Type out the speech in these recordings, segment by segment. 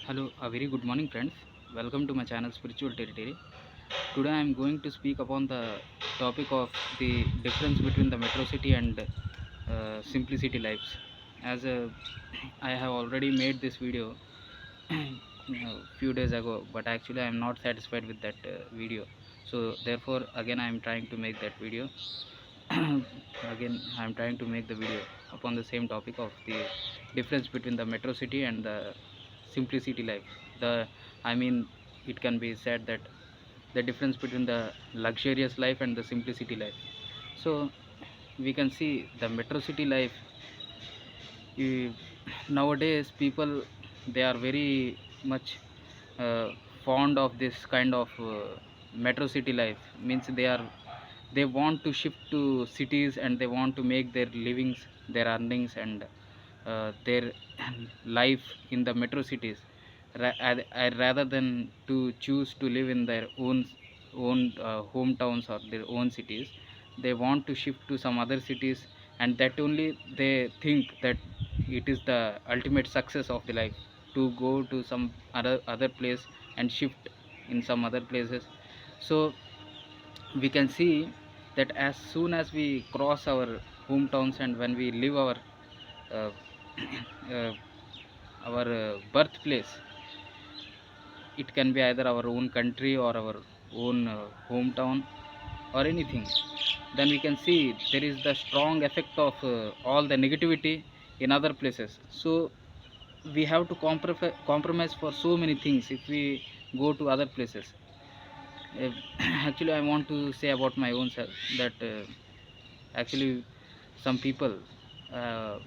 Hello, a very good morning, friends. Welcome to my channel Spiritual Territory. Today I am going to speak upon the topic of the difference between the Metrocity and Simplicity lives. As I have already made this video few days ago, but actually I am not satisfied with that video. So therefore, again I am trying to make that video. Again I am trying to make the video upon the same topic of the difference between the Metrocity and the Simplicity life. The I mean, it can be said that the difference between the luxurious life and the simplicity life. So we can see the Metrocity life. you, Nowadays people, they are very much uh, fond of this kind of metro city life. Means they want to shift to cities and they want to make their livings, their earnings, and their life in the metro cities, rather than to choose to live in their own hometowns or their own cities. They want to shift to some other cities, and that only they think that it is the ultimate success of the life, to go to some other place and shift in some other places. So we can see that as soon as we cross our hometowns and when we leave uh, uh, birthplace, it can be either our own country or our own hometown or anything, then we can see there is the strong effect of all the negativity in other places. So we have to compromise for so many things if we go to other places. uh, Actually I want to say about my own self that actually some people, uh,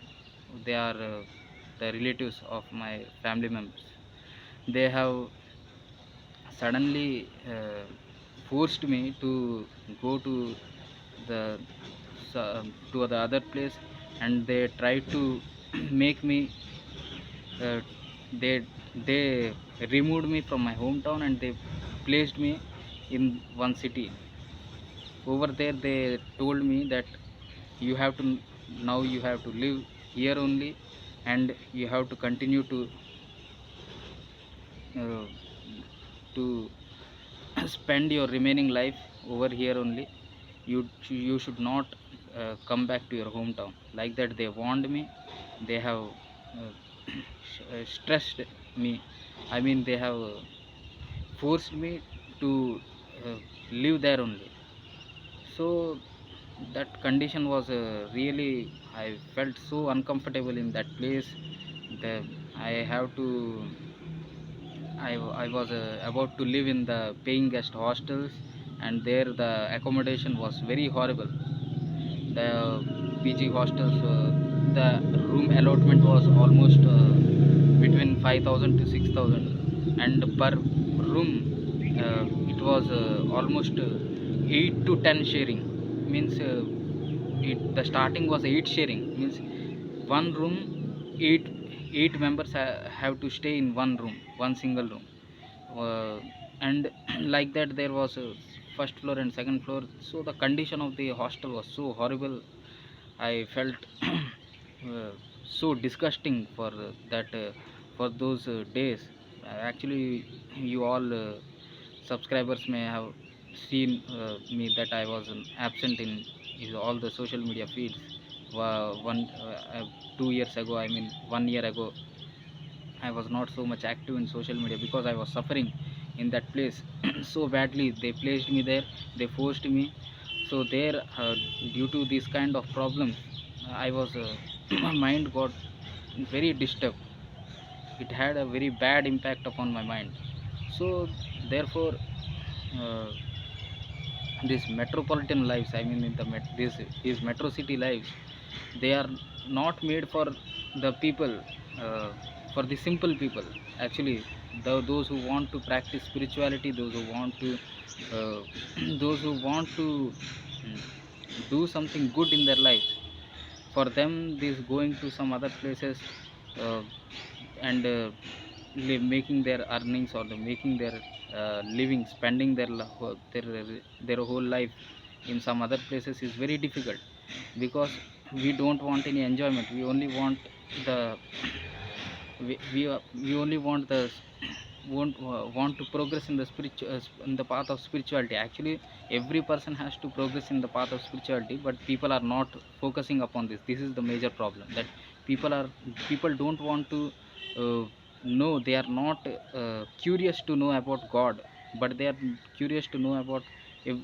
they are the relatives of my family members. They have suddenly forced me to go to the to the other place, and they try to make me uh, they they removed me from my hometown and they placed me in one city. Over there they told me that you have to, now you have to live here only, and you have to continue uh, to spend your remaining life over here only. You should not come back to your hometown. Like that they warned me. They have stressed me. I mean, they have forced me to live there only. So that condition was really, I felt so uncomfortable in that place. the I have to, I was about to live in the paying guest hostels, and there the accommodation was very horrible. The PG hostels, the room allotment was almost between 5,000 to 6,000, and per room it was almost 8 to 10 sharing. Means the starting was 8 sharing. Means one room, 8 8 members have to stay in one room, one single room. And like that there was a first floor and second floor. So the condition of the hostel was so horrible. I felt so disgusting for that for those days. Actually, you all subscribers may have seen me that I was absent in all the social media feeds. One 2 years ago, I mean 1 year ago, I was not so much active in social media because I was suffering in that place so badly. They placed me there, they forced me. So there, due to this kind of problems, I was my mind got very disturbed. It had a very bad impact upon my mind. So therefore, uh, these metropolitan lives, I mean, in the these metro city lives, they are not made for the people, uh, for the simple people. Actually, those who want to practice spirituality, those who want to uh, those who want to mm, do something good in their lives, for them this going to some other places uh, and making their earnings, or the making their living, spending their whole life in some other places is very difficult, because we don't want any enjoyment. We only want the We only want the want to progress in the in the path of spirituality. Actually, every person has to progress in the path of spirituality, but people are not focusing upon this. This is the major problem, that people are people don't want to uh, know. They are not curious to know about God, but they are curious to know about if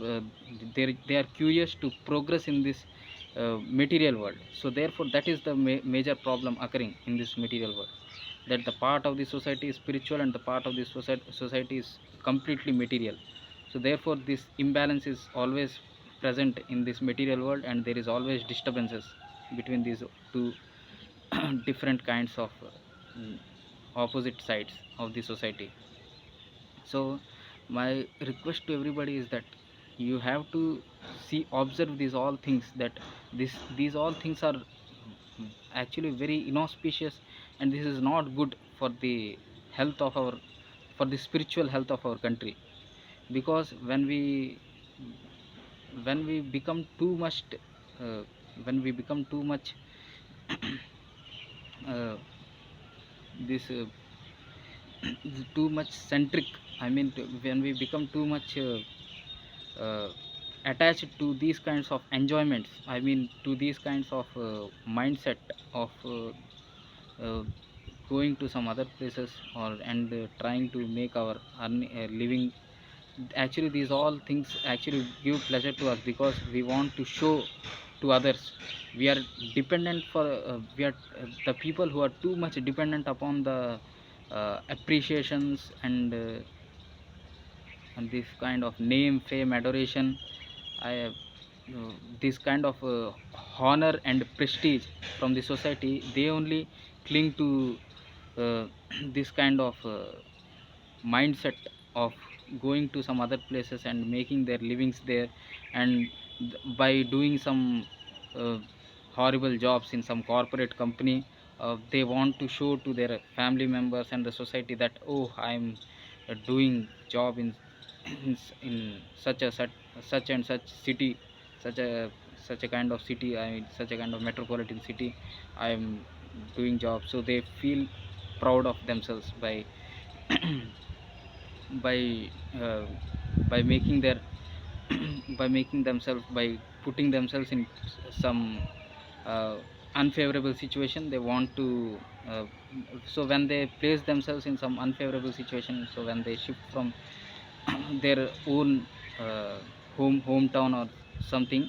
they are curious to progress in this material world. So therefore, that is the major problem occurring in this material world, that the part of the society is spiritual and the part of the society is completely material. So therefore, this imbalance is always present in this material world, and there is always disturbances between these two different kinds of mm, opposite sides of the society. So my request to everybody is that you have to see, observe these all things, that these all things are actually very inauspicious, and this is not good for the health of our, for the spiritual health of our country. Because when we become too much uh, when we become too much uh, this too much centric, I mean when we become too much uh, attached to these kinds of enjoyments, I mean to these kinds of mindset of uh, going to some other places, or and trying to make our living. Actually, these all things actually give pleasure to us, because we want to show to others. We are dependent for we are the people who are too much dependent upon the appreciations and this kind of name, fame, adoration. I this kind of honor and prestige from the society, they only cling to uh, this kind of mindset of going to some other places and making their livings there, and by doing some uh, horrible jobs in some corporate company, they want to show to their family members and the society that, oh, I'm doing job in such and such city, such a such a kind of city, I mean such a kind of metropolitan city, I'm doing job. So they feel proud of themselves by by uh, by making their by making themselves, by putting themselves in some uh, unfavorable situation. They want to so when they place themselves in some unfavorable situation, so when they shift from their own uh, hometown or something,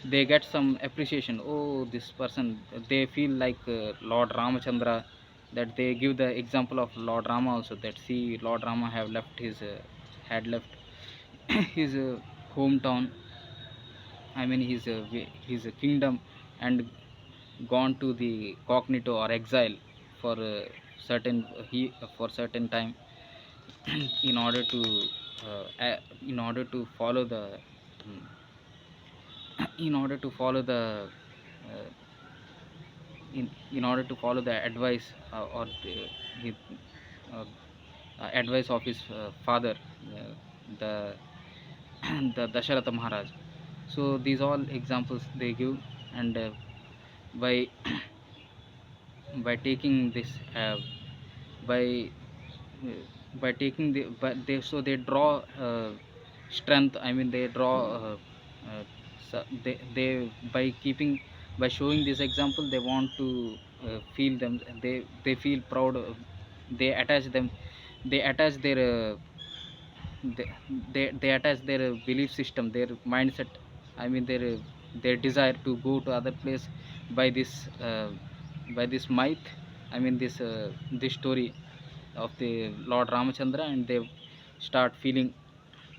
they get some appreciation. Oh, this person, they feel like Lord Ramachandra, that they give the example of Lord Rama also, that see, Lord Rama have left his had left his hometown, I mean his kingdom, and gone to the cognito or exile for certain he for certain time in order to in order to follow the mm, in order to follow the uh, in order to follow the advice or the uh, advice of his father, the the Dasharatha Maharaj. So these all examples they give, and by by taking this by uh, by taking the, but they, so they draw strength, I mean they draw they by keeping, by showing this example, they want to feel them, they feel proud they attach them, they attach their they, they attach their belief system, their mindset, I mean their desire to go to other place by this by this myth, I mean this story of the Lord Ramachandra, and they start feeling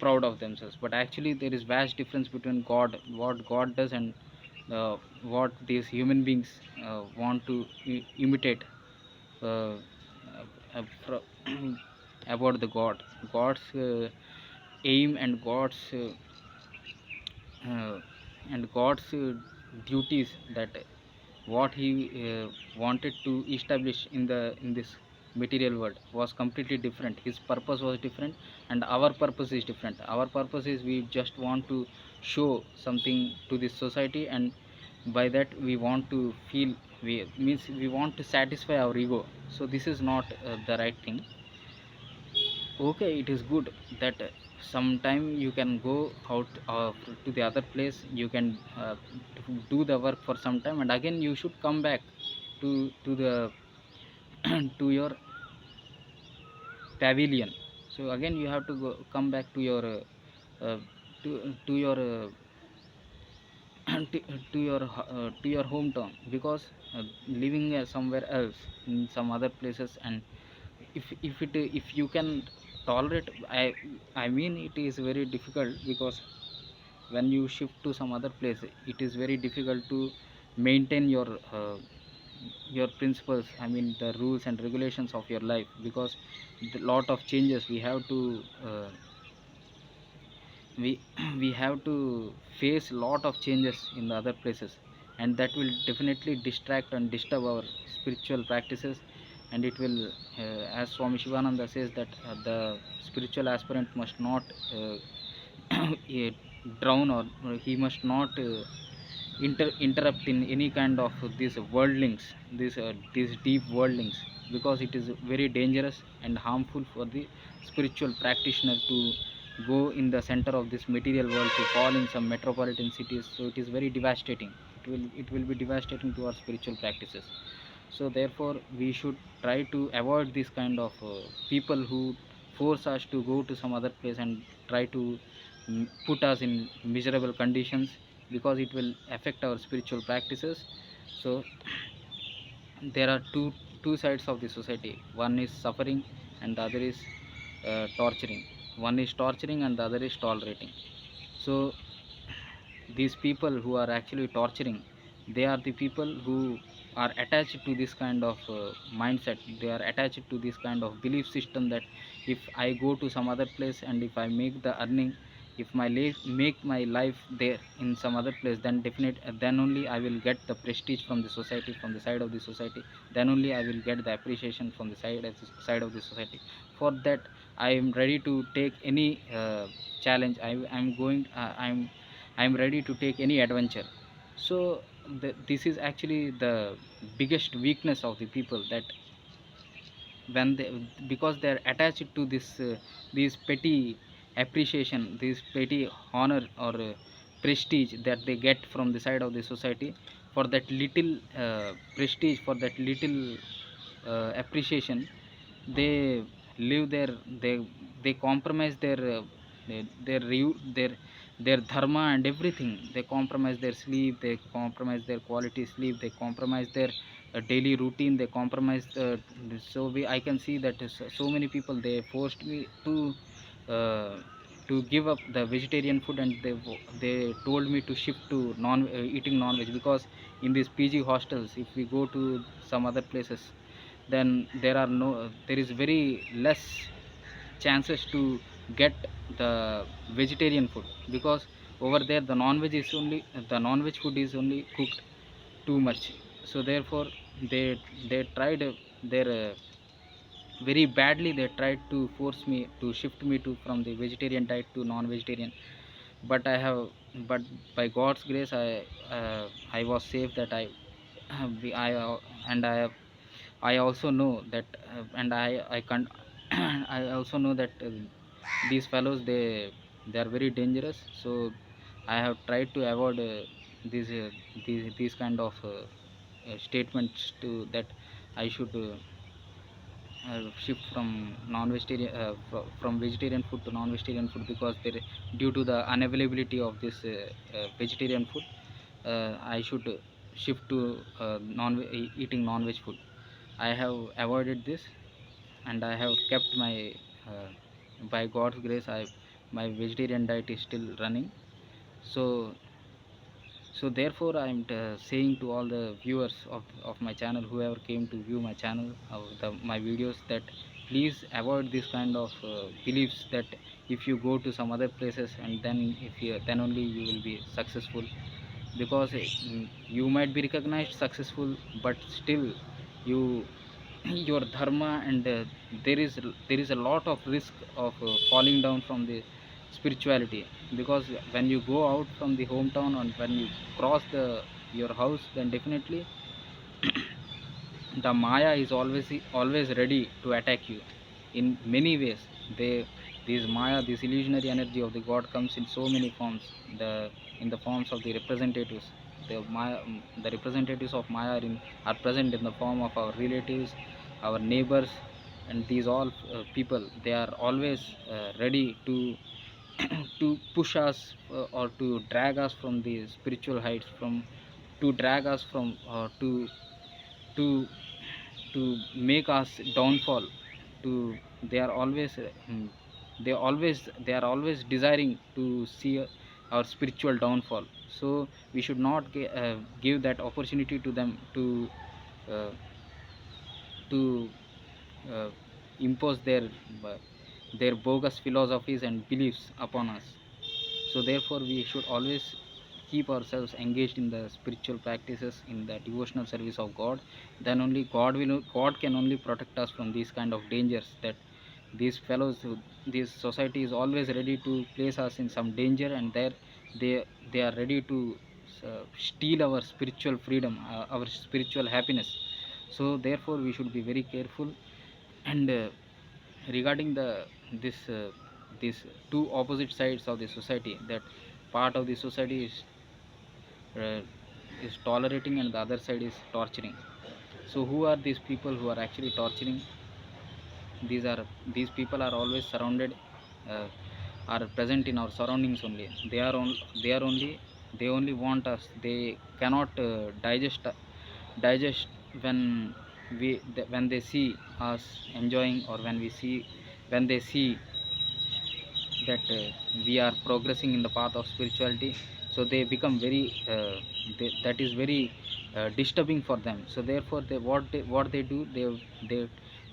proud of themselves. But actually, there is vast difference between God, what God does, and what these human beings want to imitate uh, about the God, God's aim, uh, and God's duties, that what he wanted to establish in this material world was completely different. His purpose was different, and our purpose is different. Our purpose is, we just want to show something to this society, and by that we want to feel we want to satisfy our ego. So this is not the right thing. Okay, it is good that sometime you can go out to the other place, you can do the work for some time, and again you should come back to the to your pavilion. So again you have to come back to your to your to your hometown, because living somewhere else in some other places, and if you can tolerate, I mean it is very difficult, because when you shift to some other place, it is very difficult to maintain your principles, I mean the rules and regulations of your life, because the lot of changes we have to we we have to face lot of changes in the other places, and that will definitely distract and disturb our spiritual practices. And it will as Swami Shivananda says, that the spiritual aspirant must not eh, drown, or he must not interrupt in any kind of these worldlings, these deep worldlings, because it is very dangerous and harmful for the spiritual practitioner to go in the center of this material world, to fall in some metropolitan cities. So it is very devastating, it will be devastating to our spiritual practices. So therefore we should try to avoid this kind of people who force us to go to some other place and try to put us in miserable conditions, because it will affect our spiritual practices. So there are two sides of the society. One is suffering and the other is torturing. One is torturing and the other is tolerating. So these people who are actually torturing, they are the people who are attached to this kind of mindset. They are attached to this kind of belief system, that if I go to some other place and if I make the earning, if my life make my life there in some other place, then then only I will get the prestige from the society, from the side of the society. Then only I will get the appreciation from the side of the society. For that I am ready to take any challenge. I'm ready to take any adventure. So this is actually the biggest weakness of the people, that when they, because they are attached to these petty appreciation, this petty honor or prestige that they get from the side of the society, for that little prestige, for that little appreciation, they live their, they they compromise their dharma and everything. They compromise their sleep, they compromise their quality sleep, they compromise their daily routine, they compromise so I can see that so many people, they forced me uh, to give up the vegetarian food, and they told me to shift to eating non-veg, because in these PG hostels, if we go to some other places, then there is very less chances to get the vegetarian food, because over there the non-veg food is only cooked too much. So therefore they tried their very badly, they tried to force me to shift me to from the vegetarian diet to non-vegetarian. But I have, but by God's grace, I was safe, that I and I also know that and I can't I also know that these fellows, they are very dangerous. So I have tried to avoid these these kind of statements, to that I should shift from non-vegetarian from vegetarian food to non-vegetarian food, because there, due to the unavailability of this vegetarian food, I should shift to eating non-veg food. I have avoided this, and I have kept my uh, by God's grace, my vegetarian diet is still running. So therefore I am saying to all the viewers of my channel, whoever came to view my channel, my videos, that please avoid this kind of beliefs, that if you go to some other places, and then if you, then only you will be successful. Because you might be recognized successful, but still you your dharma, and there is a lot of risk of falling down from the spirituality. Because when you go out from the hometown, and when you cross the your house, then definitely the Maya is always ready to attack you in many ways. They this Maya, this illusionary energy of the God comes in so many forms. The In the forms of the representatives, the representatives of Maya are present in the form of our relatives, our neighbors, and these all people. They are always ready to to push us or to drag us from the spiritual heights, from to drag us from to to make us downfall. To They are always they are always desiring to see our spiritual downfall. So we should not give that opportunity to them uh, to uh, impose their bogus philosophies and beliefs upon us. So therefore we should always keep ourselves engaged in the spiritual practices, in the devotional service of God. Then only God can only protect us from these kind of dangers, that this society is always ready to place us in some danger, and there they are ready to steal our spiritual freedom, our spiritual happiness. So therefore we should be very careful. And regarding these two opposite sides of the society, that part of the society uh, is tolerating and the other side is torturing. So who are these people who are actually torturing? These people are always surrounded, uh, are present in our surroundings only. They are only they only want us. They cannot digest when when they see us enjoying, or when they see that we are progressing in the path of spirituality. So they become very that is very disturbing for them. So therefore what they do,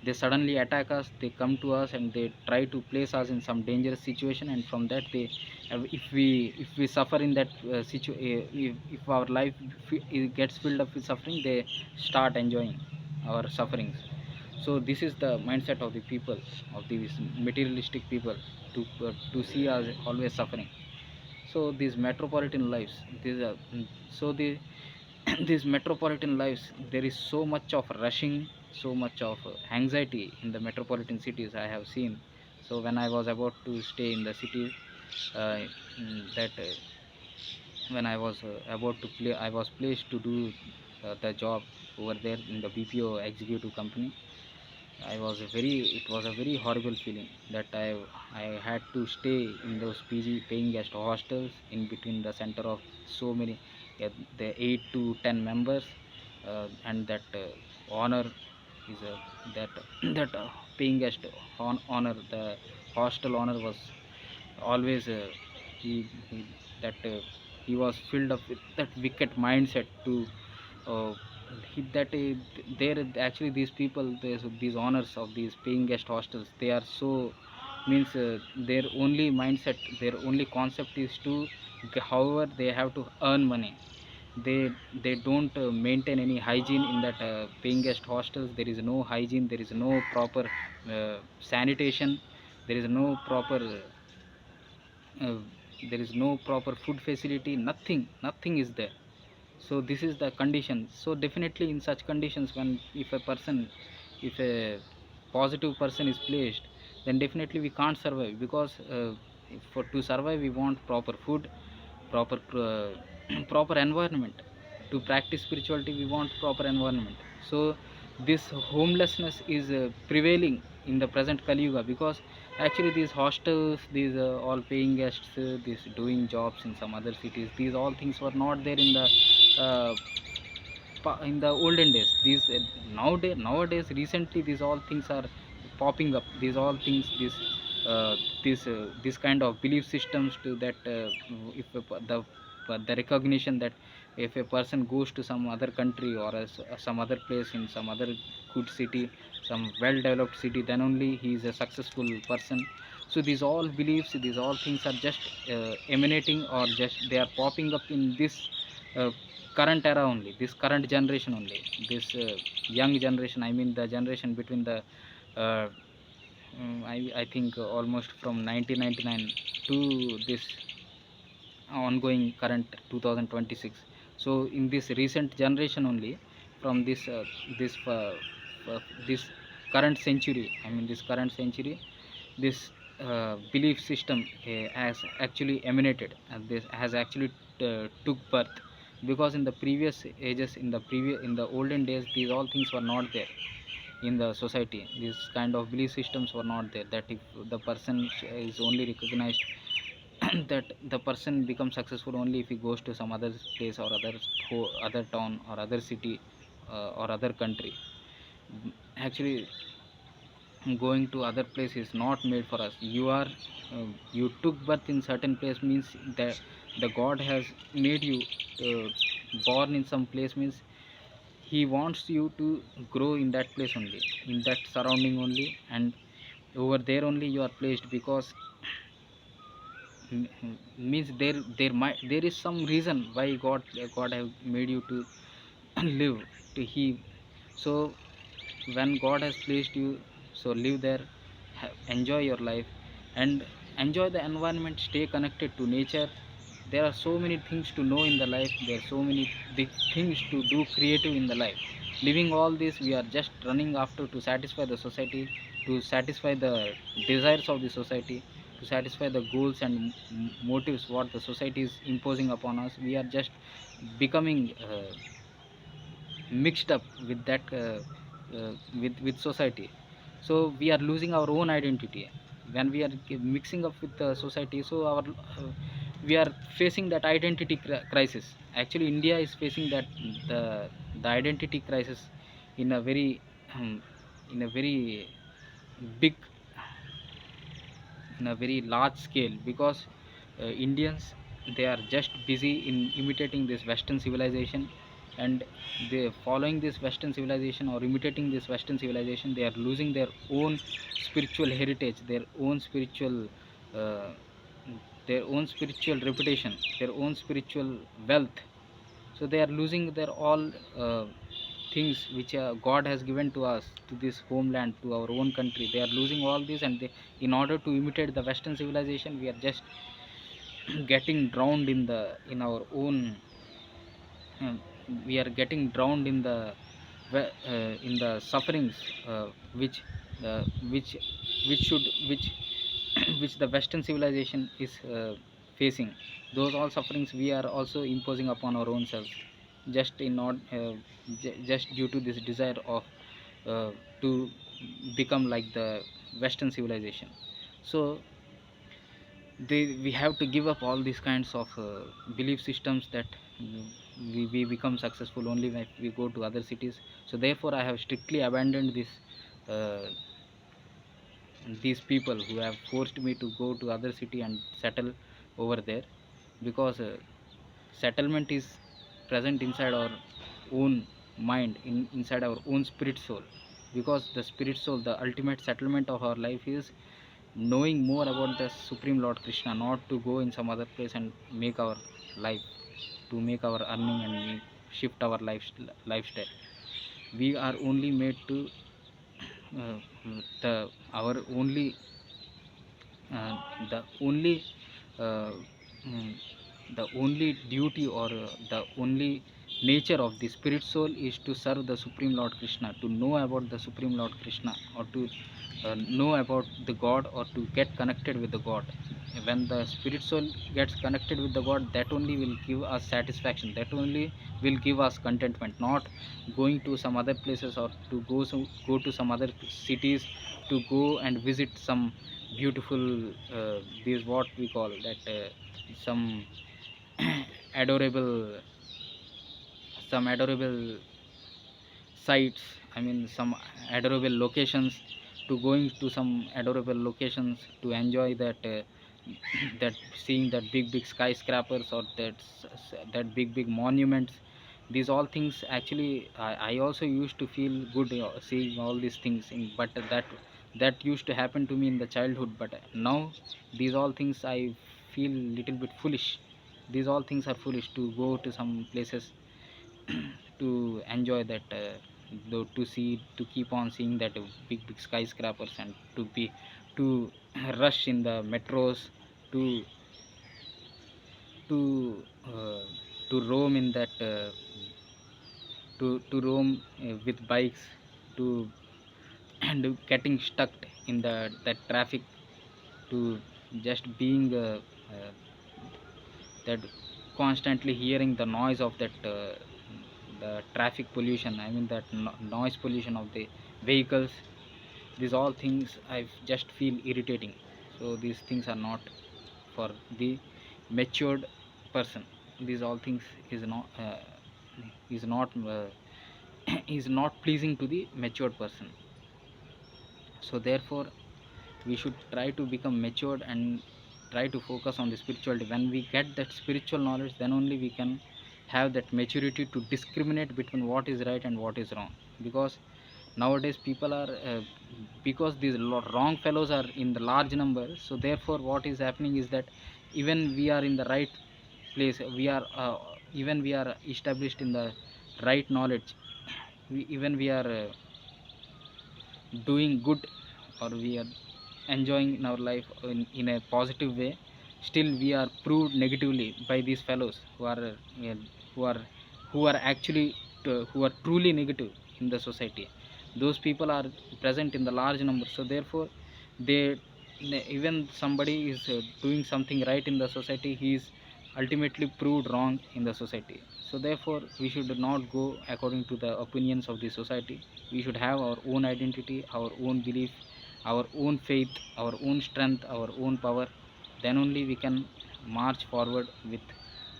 they suddenly attack us. They come to us and they try to place us in some dangerous situation, and from that they if we suffer in that if our life it gets filled up with suffering, they start enjoying our sufferings. So this is the mindset of the people, of these materialistic people, to see us always suffering. So these metropolitan lives, these are so the these metropolitan lives, there is so much of rushing, so much of anxiety in the metropolitan cities I have seen. So when I was about to stay in the city, uh, that when I was about to play I was placed to do the job over there in the BPO executive company. It was a very horrible feeling that I had to stay in those PG paying guest hostels in between the center of so many, the 8 to 10 members, and that honor is that that paying guest honor, the hostel owner was always he that he was filled up with that wicked mindset to uh, that there actually these people, these owners of these paying guest hostels, they are so means their only mindset, their only concept is to however they have to earn money. They don't maintain any hygiene in that paying guest hostels. There is no hygiene, there is no proper sanitation, there is no proper uh, there is no proper food facility, nothing is there. So this is the condition. So definitely in such conditions, when if a positive person is placed, then definitely we can't survive, because for to survive we want proper food, proper proper environment. To practice spirituality we want proper environment. So this homelessness is prevailing in the present Kali Yuga, because actually these hostels, these all paying guests, these doing jobs in some other cities, these all things were not there in the uh, in the olden days. These nowadays recently these all things are popping up. These all things, this kind of belief systems, to that if a, the recognition that if a person goes to some other country, or some other place in some other good city, some well developed city, then only he is a successful person. So these all beliefs, these all things are just emanating, or just they are popping up in this uh, current era only, this current generation only, this young generation, I mean the generation between the uh, I think almost from 1999 to this ongoing current 2026. So in this recent generation only, from this uh, this current century. I mean, this current century, this belief system has actually emanated, and this has actually took birth, because in the previous ages, in the olden days, these all things were not there in the society. These kind of belief systems were not there, that if the person is only recognized that the person becomes successful only if he goes to some other place or other town or other city or other country. Actually, going to other place is not made for us. You took birth in certain place means that the god has made you uh, born in some place, means he wants you to grow in that place only, in that surrounding only, and over there only you are placed, because means there is some reason why god have made you to live, to he. So when god has placed you, so live there, enjoy your life, and enjoy the environment, stay connected to nature. There are so many things to know in the life, there are so many big things to do creative in the life. Living all this, we are just running after to satisfy the society, to satisfy the desires of the society, to satisfy the goals and motives what the society is imposing upon us. We are just becoming mixed up with that with society. So we are losing our own identity when we are mixing up with the society. So our we are facing that identity crisis. Actually, India is facing that, the the identity crisis in a very um, in a very big, in a very large scale, because Indians, they are just busy in imitating this Western civilization, and they following this Western civilization or imitating this Western civilization, they are losing their own spiritual heritage, uh, their own spiritual reputation, their own spiritual wealth. So they are losing their all things which god has given to us, to this homeland, to our own country. They are losing all this, and in order to imitate the Western civilization, we are just getting drowned in our own um, we are getting drowned in the sufferings, which uh, which which which the Western civilization is facing. Those all sufferings we are also imposing upon our own selves, just in not just due to this desire of to become like the Western civilization. So we have to give up all these kinds of belief systems, that we become successful only when we go to other cities. So therefore I have strictly abandoned this uh, these people who have forced me to go to other city and settle over there, because settlement is present inside our own mind, inside our own spirit soul. Because the spirit soul, the ultimate settlement of our life, is knowing more about the Supreme Lord Krishna, not to go in some other place and make our life, to make our earning and shift our lifestyle. We are only made to uh, the our only the only uh, mm, the only duty, or the only nature of the spirit soul, is to serve the Supreme Lord Krishna, to know about the Supreme Lord Krishna, or to know about the god, or to get connected with the god. When the spirit soul gets connected with the god, that only will give us satisfaction, that only will give us contentment, not going to some other places, or to go to some other cities, to go and visit some beautiful this what we call that some adorable adorable sites. I mean, some adorable locations, to going to some adorable locations to enjoy that that seeing that big skyscrapers, or that big monuments. These all things, actually, I also used to feel good seeing all these things but that used to happen to me in the childhood. But now these all things I feel little bit foolish. These all things are foolish, to go to some places to enjoy that, to see, to keep on seeing that big skyscrapers, and to rush in the metros, to to uh, to roam in that to roam with bikes, to and getting stuck in that traffic, to just being that constantly hearing the noise of that the traffic pollution, I mean that noise pollution of the vehicles. These all things I just feel irritating. So these things are not for the matured person. These all things is not is not pleasing to the matured person. So therefore we should try to become matured and try to focus on the spirituality. When we get that spiritual knowledge, then only we can have that maturity to discriminate between what is right and what is wrong. Because nowadays people are because these wrong fellows are in the large number, so therefore what is happening is that even we are in the right place, we are even we are established in the right knowledge, even we are doing good, or we are enjoying in our life in a positive way, still we are proved negatively by these fellows who are who are actually who are truly negative in the society. Those people are present in the large number, so therefore they even somebody is doing something right in the society, he is ultimately proved wrong in the society. So therefore we should not go according to the opinions of the society. We should have our own identity, our own belief, our own faith, our own strength, our own power. Then only we can march forward with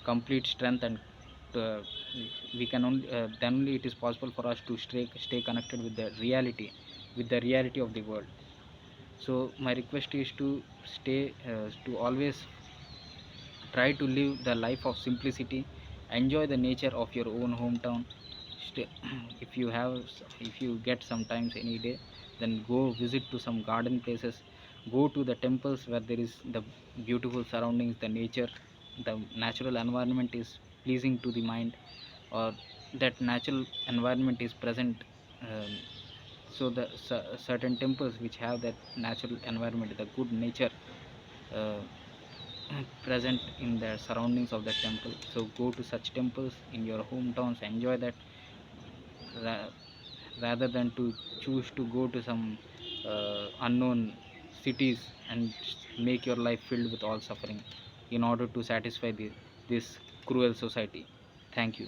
complete strength, and uh, we can only then only it is possible for us to stay connected with the reality of the world. So my request is to stay to always try to live the life of simplicity, enjoy the nature of your own hometown. Stay, if you have, if you get sometimes any day, then go visit to some garden places, go to the temples where there is the beautiful surroundings, the nature, the natural environment is pleasing to the mind, or that natural environment is present. um, so the certain temples which have that natural environment, the good nature uh, present in the surroundings of the temple, so go to such temples in your hometowns, enjoy that, ra- rather than to choose to go to some unknown cities and make your life filled with all suffering in order to satisfy this cruel society. Thank you.